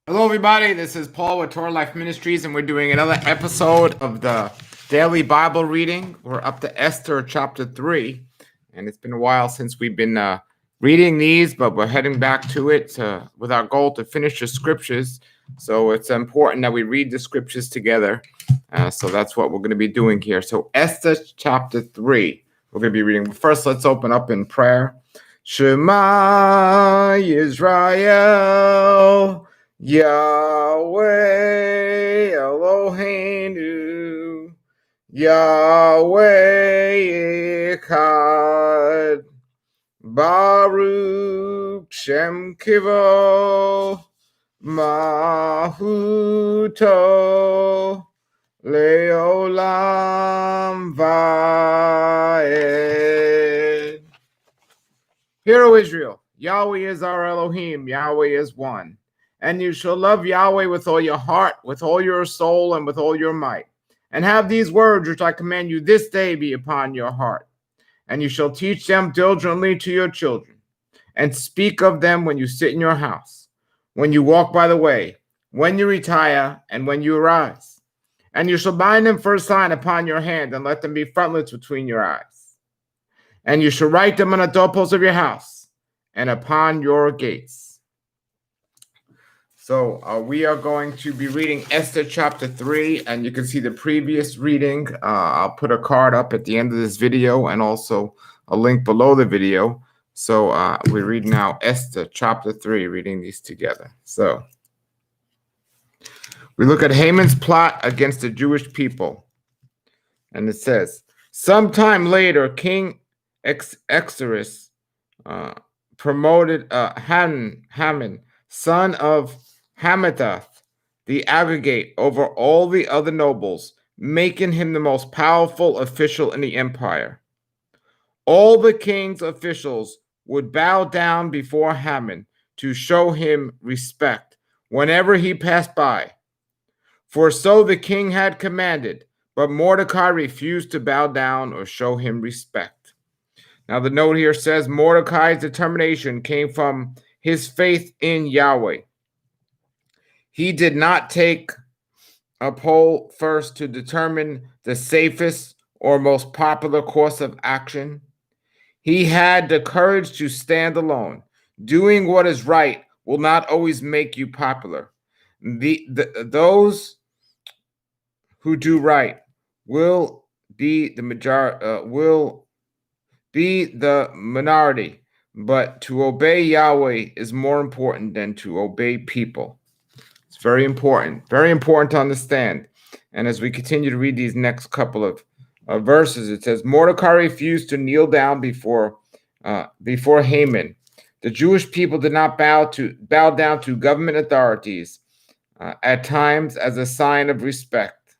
Hello, everybody. This is Paul with Torah Life Ministries, and we're doing another episode of the daily Bible reading. We're up to Esther chapter 3, and it's been a while since we've been reading these, but we're heading back to it with our goal to finish the scriptures. So it's important that we read the scriptures together. So that's what we're going to be doing here. So Esther chapter 3, we're going to be reading. But first, let's open up in prayer. Shema Yisrael, Yahweh Eloheinu, Yahweh Echad, Baruch Shem Kivo, Mahuto, Leolam Vaed. Hear, O Israel, Yahweh is our Elohim, Yahweh is one. And you shall love Yahweh with all your heart, with all your soul, and with all your might. And have these words which I command you this day be upon your heart. And you shall teach them diligently to your children, and speak of them when you sit in your house, when you walk by the way, when you retire, and when you arise. And you shall bind them for a sign upon your hand, and let them be frontlets between your eyes. And you shall write them on the doorposts of your house, and upon your gates. So we are going to be reading Esther chapter 3, and you can see the previous reading. I'll put a card up at the end of this video and also a link below the video. So we read now Esther chapter 3, reading these together. So we look at Haman's plot against the Jewish people. And it says, sometime later, King Xerxes promoted Haman, son of Hammedatha the Agagite, over all the other nobles, making him the most powerful official in the empire. All the king's officials would bow down before Haman to show him respect whenever he passed by. For so the king had commanded, but Mordecai refused to bow down or show him respect. Now the note here says Mordecai's determination came from his faith in Yahweh. He did not take a poll first to determine the safest or most popular course of action. He had the courage to stand alone. Doing what is right will not always make you popular. Those who do right will be the minority, but to obey Yahweh is more important than to obey people. It's very important to understand. And as we continue to read these next couple of verses, it says Mordecai refused to kneel down before Haman. The Jewish people did not bow down to government authorities at times as a sign of respect.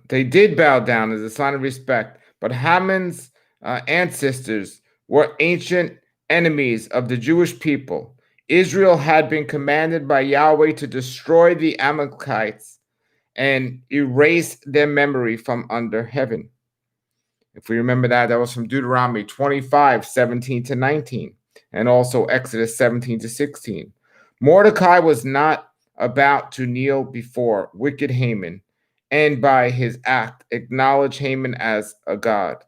They did bow down as a sign of respect, but Haman's ancestors were ancient enemies of the Jewish people. Israel had been commanded by Yahweh to destroy the Amalekites and erase their memory from under heaven. If we remember that was from Deuteronomy 25:17-19, and also Exodus 17-16. Mordecai was not about to kneel before wicked Haman, and by his act acknowledge Haman as a god.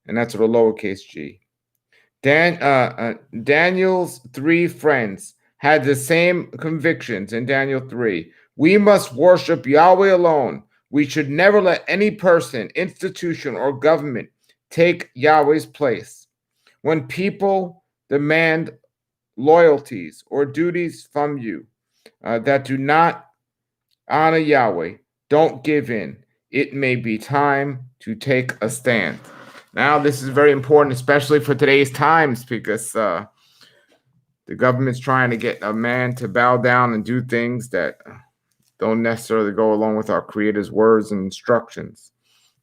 And that's with a lowercase g. Daniel's three friends had the same convictions in Daniel 3. We must worship Yahweh alone. We should never let any person, institution, or government take Yahweh's place. When people demand loyalties or duties from you that do not honor Yahweh, don't give in. It may be time to take a stand. Now, this is very important, especially for today's times, because the government's trying to get a man to bow down and do things that don't necessarily go along with our Creator's words and instructions.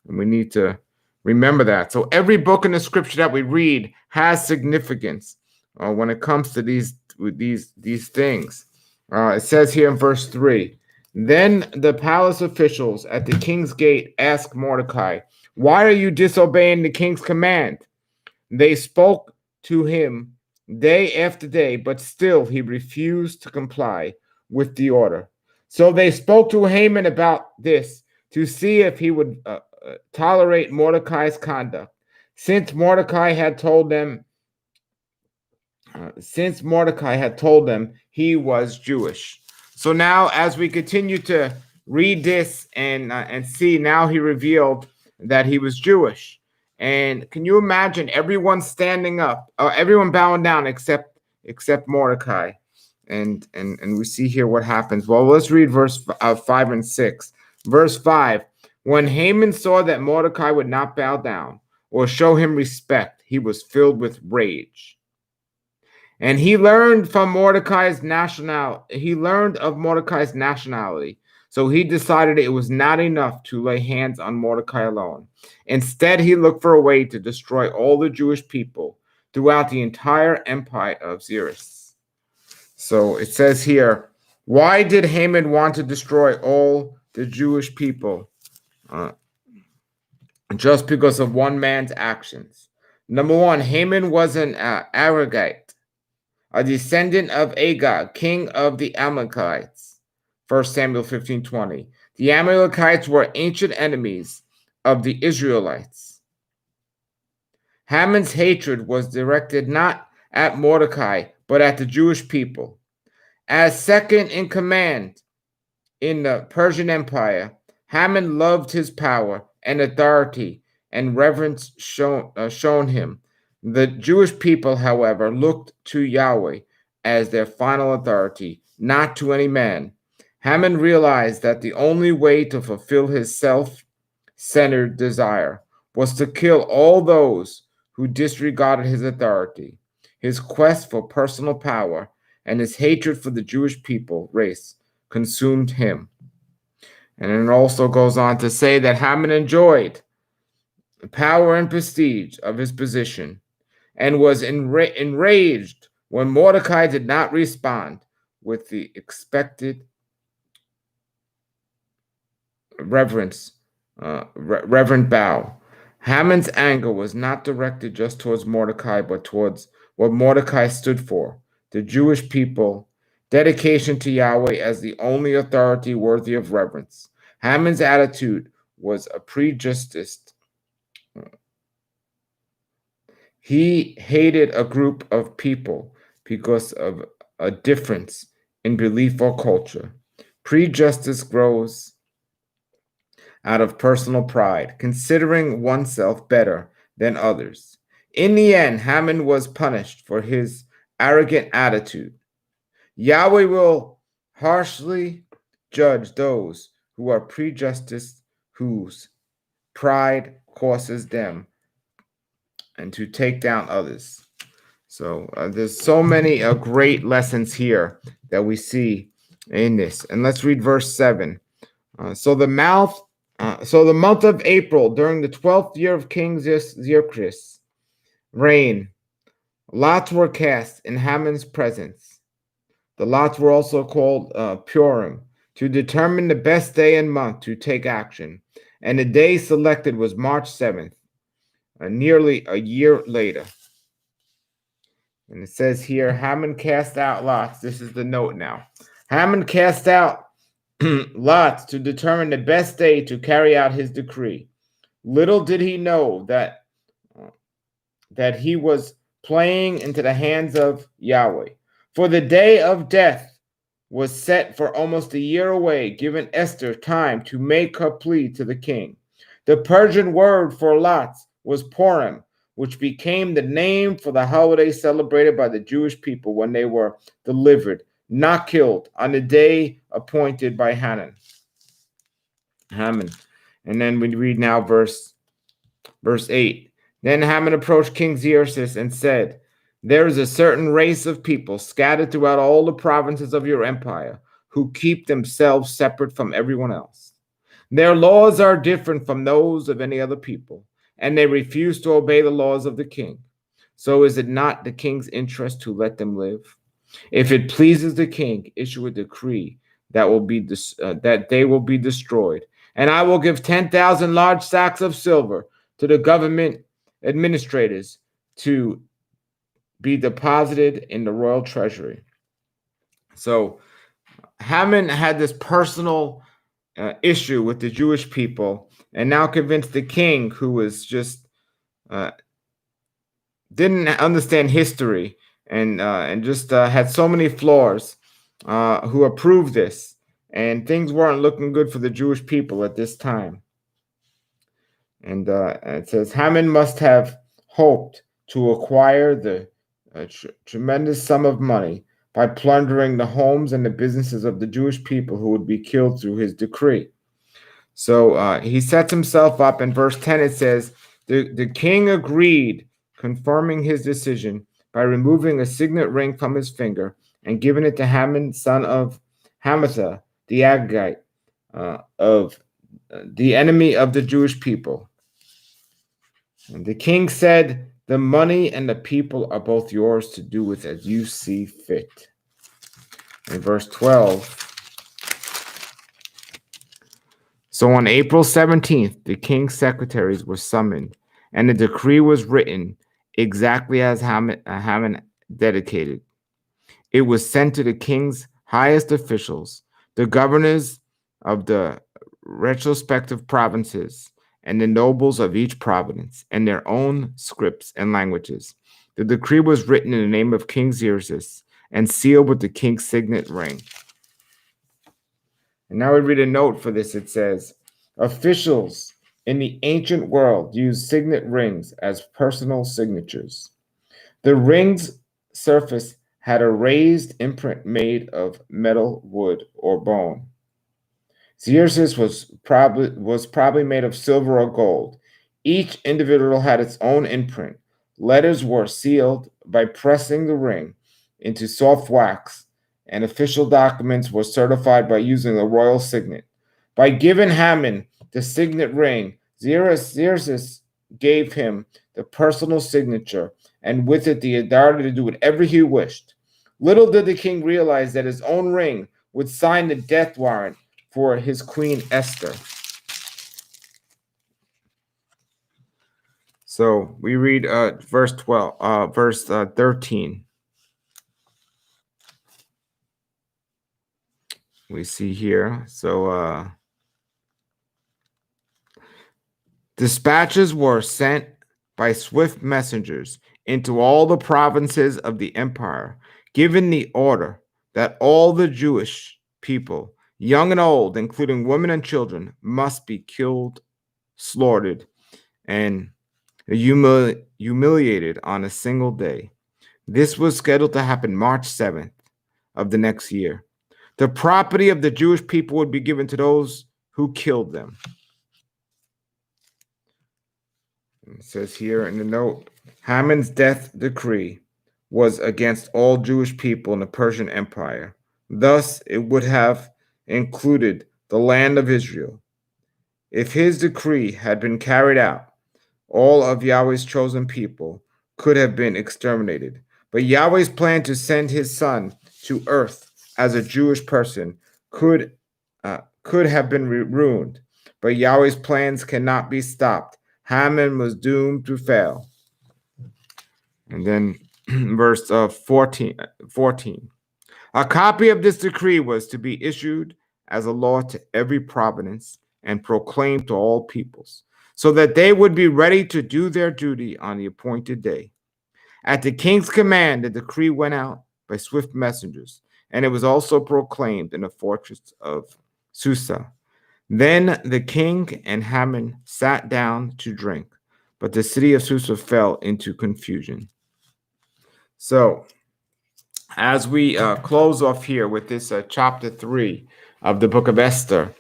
And we need to remember that. So every book in the scripture that we read has significance when it comes to these things. It says here in verse 3, then the palace officials at the king's gate asked Mordecai, why are you disobeying the king's command? They spoke to him day after day, but still he refused to comply with the order. So they spoke to Haman about this to see if he would tolerate Mordecai's conduct, since Mordecai had told them he was Jewish. So now, as we continue to read this and see, now he revealed that he was Jewish. And can you imagine everyone standing up, everyone bowing down except Mordecai? And we see here what happens. Well, let's read verse 5 and 6. Verse 5: When Haman saw that Mordecai would not bow down or show him respect, he was filled with rage. And he learned of Mordecai's nationality. So he decided it was not enough to lay hands on Mordecai alone. Instead, he looked for a way to destroy all the Jewish people throughout the entire empire of Xerxes. So it says here, why did Haman want to destroy all the Jewish people? Just because of one man's actions. Number one, Haman was an Agagite, a descendant of Agag, king of the Amalekites. 1 Samuel 15:20. The Amalekites were ancient enemies of the Israelites. Haman's hatred was directed not at Mordecai, but at the Jewish people. As second in command in the Persian Empire, Haman loved his power and authority and reverence shown him. The Jewish people, however, looked to Yahweh as their final authority, not to any man. Haman realized that the only way to fulfill his self-centered desire was to kill all those who disregarded his authority. His quest for personal power and his hatred for the Jewish people race consumed him. And it also goes on to say that Haman enjoyed the power and prestige of his position and was enraged when Mordecai did not respond with the expected reverent bow. Haman's anger was not directed just towards Mordecai, but towards what Mordecai stood for, the Jewish people, dedication to Yahweh as the only authority worthy of reverence. Haman's attitude was a prejudiced. He hated a group of people because of a difference in belief or culture. Prejudice grows out of personal pride, considering oneself better than others. In the end, Haman was punished for his arrogant attitude. Yahweh will harshly judge those who are prejudiced, whose pride causes them and to take down others. So there's so many great lessons here that we see in this. And let's read verse 7. So the month of April, during the 12th year of King Xerxes' reign, lots were cast in Haman's presence. The lots were also called Purim, to determine the best day and month to take action. And the day selected was March 7th, nearly a year later. And it says here, Haman cast out lots. This is the note now. Haman cast out lots to determine the best day to carry out his decree. Little did he know that he was playing into the hands of Yahweh. For the day of death was set for almost a year away, giving Esther time to make her plea to the king. The Persian word for lots was Purim, which became the name for the holiday celebrated by the Jewish people when they were delivered, not killed, on the day appointed by Haman. And then we read now verse 8. Then Haman approached King Xerxes and said, there is a certain race of people scattered throughout all the provinces of your empire who keep themselves separate from everyone else. Their laws are different from those of any other people, and they refuse to obey the laws of the king. So is it not the king's interest to let them live? If it pleases the king, issue a decree that they will be destroyed, and I will give 10,000 large sacks of silver to the government administrators to be deposited in the royal treasury. So Haman had this personal issue with the Jewish people, and now convinced the king, who was just uh, didn't understand history and just had so many flaws, who approved this, and things weren't looking good for the Jewish people at this time. And it says Haman must have hoped to acquire the tremendous sum of money by plundering the homes and the businesses of the Jewish people who would be killed through his decree. So he sets himself up. In verse 10, it says, the king agreed, confirming his decision by removing a signet ring from his finger and giving it to Haman, son of Hammedatha the Agagite, of the enemy of the Jewish people. And the king said, the money and the people are both yours to do with as you see fit. In verse 12, so on April 17th, the king's secretaries were summoned, and the decree was written exactly as Haman dedicated. It was sent to the king's highest officials, the governors of the retrospective provinces, and the nobles of each province, and their own scripts and languages. The decree was written in the name of King Xerxes and sealed with the king's signet ring. And now we read a note for this. It says, officials in the ancient world used signet rings as personal signatures. The ring's surface had a raised imprint made of metal, wood, or bone. Xerxes was probably made of silver or gold. Each individual had its own imprint. Letters were sealed by pressing the ring into soft wax, and official documents were certified by using a royal signet. By giving Haman the signet ring, Xerxes gave him the personal signature, and with it the authority to do whatever he wished. Little did the king realize that his own ring would sign the death warrant for his queen Esther. So we read verse 13. We see here. So dispatches were sent by swift messengers into all the provinces of the empire, giving the order that all the Jewish people, young and old, including women and children, must be killed, slaughtered, and humiliated on a single day. This was scheduled to happen March 7th of the next year. The property of the Jewish people would be given to those who killed them. It says here in the note, Haman's death decree was against all Jewish people in the Persian Empire. Thus, it would have included the land of Israel. If his decree had been carried out, all of Yahweh's chosen people could have been exterminated. But Yahweh's plan to send his son to earth as a Jewish person could have been ruined. But Yahweh's plans cannot be stopped. Haman was doomed to fail. And then verse 14. A copy of this decree was to be issued as a law to every province and proclaimed to all peoples, so that they would be ready to do their duty on the appointed day. At the king's command, the decree went out by swift messengers, and it was also proclaimed in the fortress of Susa. Then the king and Haman sat down to drink, but the city of Susa fell into confusion. So, as we close off here with this chapter 3 of the book of Esther,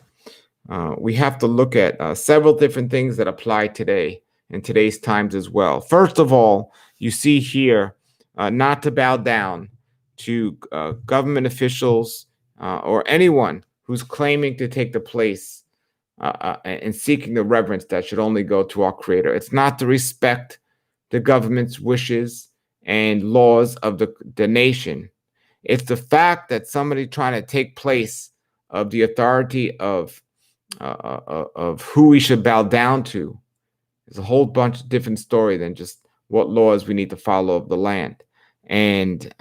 we have to look at several different things that apply today in today's times as well. First of all, you see here not to bow down to government officials or anyone who's claiming to take the place and seeking the reverence that should only go to our Creator. It's not to respect the government's wishes and laws of the nation. It's the fact that somebody trying to take place of the authority of who we should bow down to. There's a whole bunch of different story than just what laws we need to follow of the land. And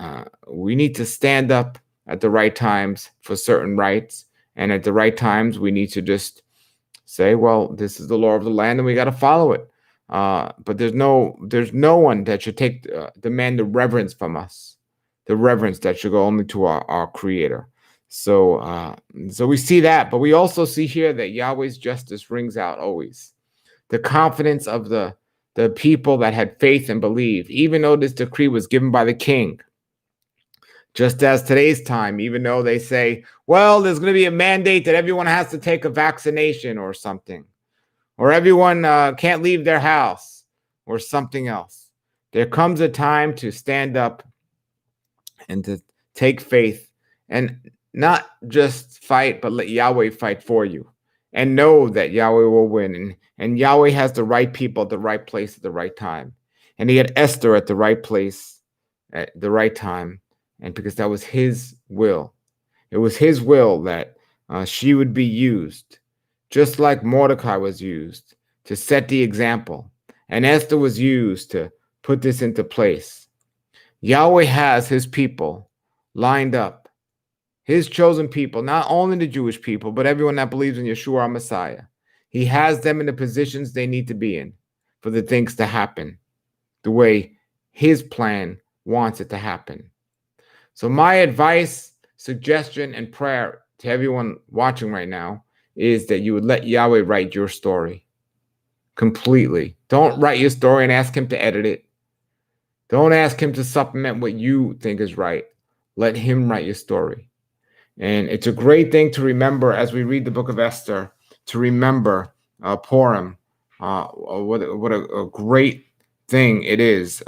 we need to stand up at the right times for certain rights. And at the right times, we need to just say, well, this is the law of the land and we got to follow it. But there's no one that should demand the reverence from us, the reverence that should go only to our Creator. So we see that, but we also see here that Yahweh's justice rings out always. The confidence of the people that had faith and believed, even though this decree was given by the king. Just as today's time, even though they say, well, there's going to be a mandate that everyone has to take a vaccination or something, or everyone can't leave their house or something else. There comes a time to stand up and to take faith and not just fight, but let Yahweh fight for you and know that Yahweh will win. And Yahweh has the right people at the right place at the right time. And he had Esther at the right place at the right time. And because that was his will. It was his will that she would be used, just like Mordecai was used to set the example. And Esther was used to put this into place. Yahweh has his people lined up, his chosen people, not only the Jewish people, but everyone that believes in Yeshua our Messiah. He has them in the positions they need to be in for the things to happen the way his plan wants it to happen. So my advice, suggestion, and prayer to everyone watching right now is that you would let Yahweh write your story completely. Don't write your story and ask him to edit it. Don't ask him to supplement what you think is right. Let him write your story. And it's a great thing to remember as we read the book of Esther, to remember Purim. What a great thing it is.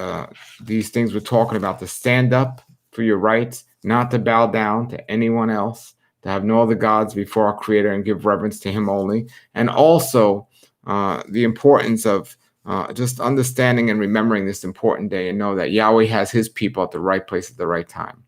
These things we're talking about, to stand up for your rights, not to bow down to anyone else, to have no other gods before our Creator and give reverence to him only. And also the importance of just understanding and remembering this important day and know that Yahweh has his people at the right place at the right time.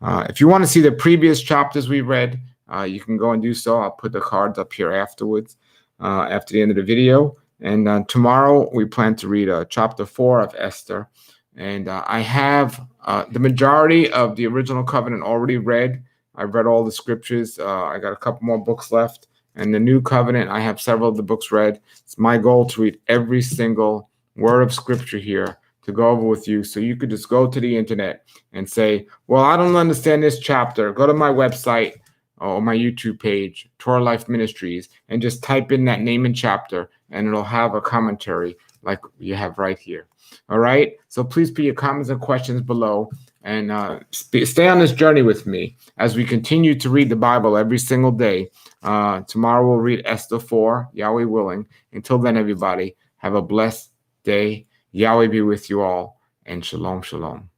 If you want to see the previous chapters we read, you can go and do so. I'll put the cards up here afterwards, after the end of the video. And tomorrow we plan to read chapter 4 of Esther. And I have the majority of the original covenant already read. I've read all the scriptures. I got a couple more books left. And the new covenant, I have several of the books read. It's my goal to read every single word of scripture here to go over with you. So you could just go to the internet and say, well, I don't understand this chapter. Go to my website or my YouTube page, Torah Life Ministries, and just type in that name and chapter, and it'll have a commentary like you have right here. All right. So please put your comments and questions below, and stay on this journey with me as we continue to read the Bible every single day. Tomorrow we'll read Esther 4, Yahweh willing. Until then, everybody, have a blessed day. Yahweh be with you all, and shalom, shalom.